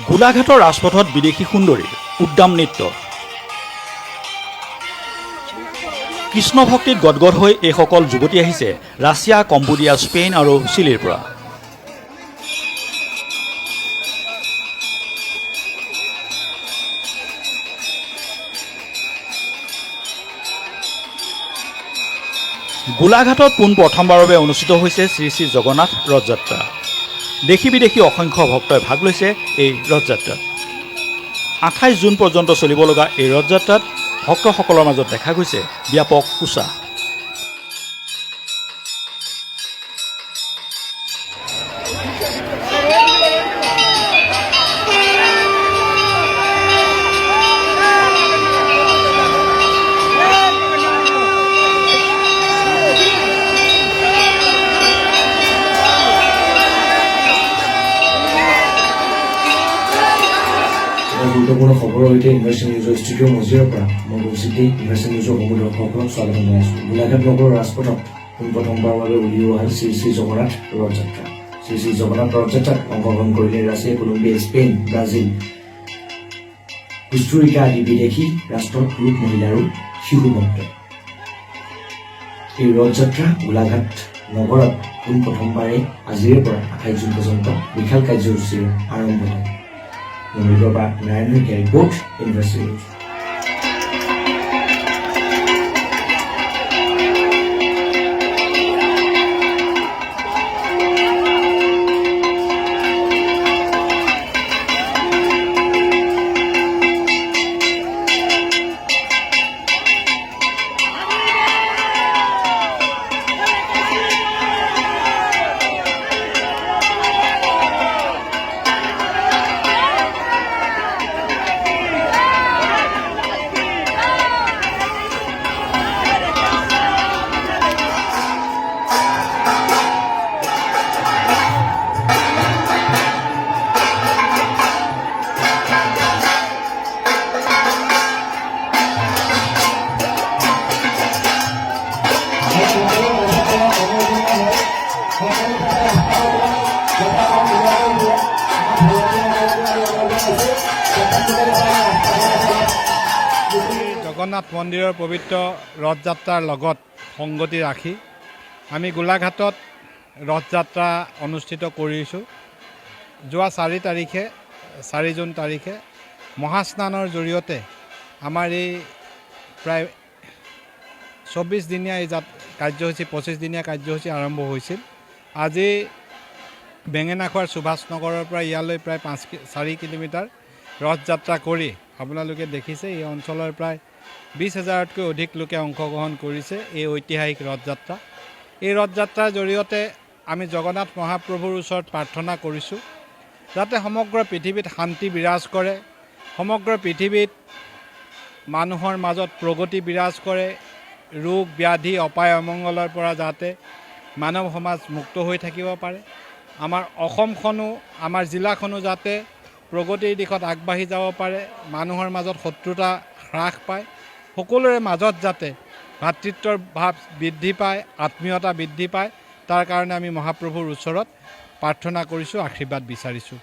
গোলাঘাটৰ ৰাজপথত বিদেশী সুন্দৰীৰ উদ্দাম নৃত্য। কৃষ্ণ ভক্তিত গদগদ হৈ এইসকল যুৱতী আহিছে ৰাছিয়া, কম্বোডিয়া, স্পেইন আৰু চিলিৰ পৰা। গোলাঘাটত পোনপ্ৰথমবাৰৰ বাবে অনুষ্ঠিত হৈছে শ্ৰী শ্ৰী জগন্নাথ ৰথযাত্ৰা। দেশী বিদেশী অসংখ্য ভক্তই ভাগ লৈছে এই ৰথযাত্ৰাত। 28 জুন পৰ্যন্ত চলিব লগা এই ৰথযাত্ৰাত ভক্তসকলৰ মাজত দেখা গৈছে ব্যাপক উৎসাহ। গুৰুত্বপূৰ্ণ খবৰৰ সৈতে ইউনিভাৰ্চিটি নিউজৰ ষ্টুডিঅ' মজিয়াৰ পৰা মই গৌচিটি ইউনিভাৰ্চিটি নিউজৰ সমূহ দৰ্শকসকলক স্বাগতম জনাইছোঁ। গোলাঘাট নগৰৰ ৰাজপথত পোনপ্ৰথমবাৰৰ বাবে উলিওৱা হ'ল শ্ৰী শ্ৰী জগন্নাথ ৰথযাত্ৰা। শ্ৰী শ্ৰী জগন্নাথ ৰথযাত্ৰাত অংশগ্ৰহণ কৰিলে Russia, Colombia, Spain, Brazil, Costa Rica আদি বিদেশী ৰাষ্ট্ৰৰ পুৰুষ, মহিলা আৰু শিশু ভক্ত। এই ৰথযাত্ৰা গোলাঘাট নগৰত পোনপ্ৰথমবাৰে আজিৰে পৰা 28 জুন পৰ্যন্ত বিশাল কাৰ্যসূচীৰে আৰম্ভ হয়। Number back 9 report investigation. Jagannath মন্দিৰৰ পবিত্ৰ ৰথযাত্ৰাৰ লগত সংগতি ৰাখি আমি গোলাঘাটত ৰথযাত্ৰা অনুষ্ঠিত কৰিছোঁ। যোৱা 4 জুন তাৰিখে মহাস্নানৰ জৰিয়তে আমাৰ এই প্ৰায় 24 দিনীয়া এই কাৰ্যসূচী 25 দিনীয়া কাৰ্যসূচী আৰম্ভ হৈছিল। আজি বেঙেনাখোৱাৰ সুভাষ নগৰৰ পৰা ইয়ালৈ প্ৰায় 4 কিলোমিটাৰ ৰথযাত্ৰা কৰি আপোনালোকে দেখিছে এই অঞ্চলৰ প্ৰায় 20,000তকৈ অধিক লোকে অংশগ্ৰহণ কৰিছে এই ঐতিহাসিক ৰথযাত্ৰা। এই ৰথযাত্ৰাৰ জৰিয়তে আমি জগন্নাথ মহাপ্ৰভুৰ ওচৰত প্ৰাৰ্থনা কৰিছোঁ যাতে সমগ্ৰ পৃথিৱীত শান্তি বিৰাজ কৰে, সমগ্ৰ পৃথিৱীত মানুহৰ মাজত প্ৰগতি বিৰাজ কৰে, ৰোগ ব্যাধি অপায় অমংগলৰ পৰা যাতে মানৱ সমাজ মুক্ত হৈ থাকিব পাৰে, আমাৰ অসমখনো আমাৰ জিলাখনো যাতে প্ৰগতিৰ দিশত আগবাঢ়ি যাব পাৰে, মানুহৰ মাজত শত্ৰুতা হ্ৰাস পায়, সকলোৰে মাজত যাতে ভাতৃত্বৰ ভাৱ বৃদ্ধি পায়, আত্মীয়তা বৃদ্ধি পায়, তাৰ কাৰণে আমি মহাপ্ৰভুৰ ওচৰত প্ৰাৰ্থনা কৰিছোঁ, আশীৰ্বাদ বিচাৰিছোঁ।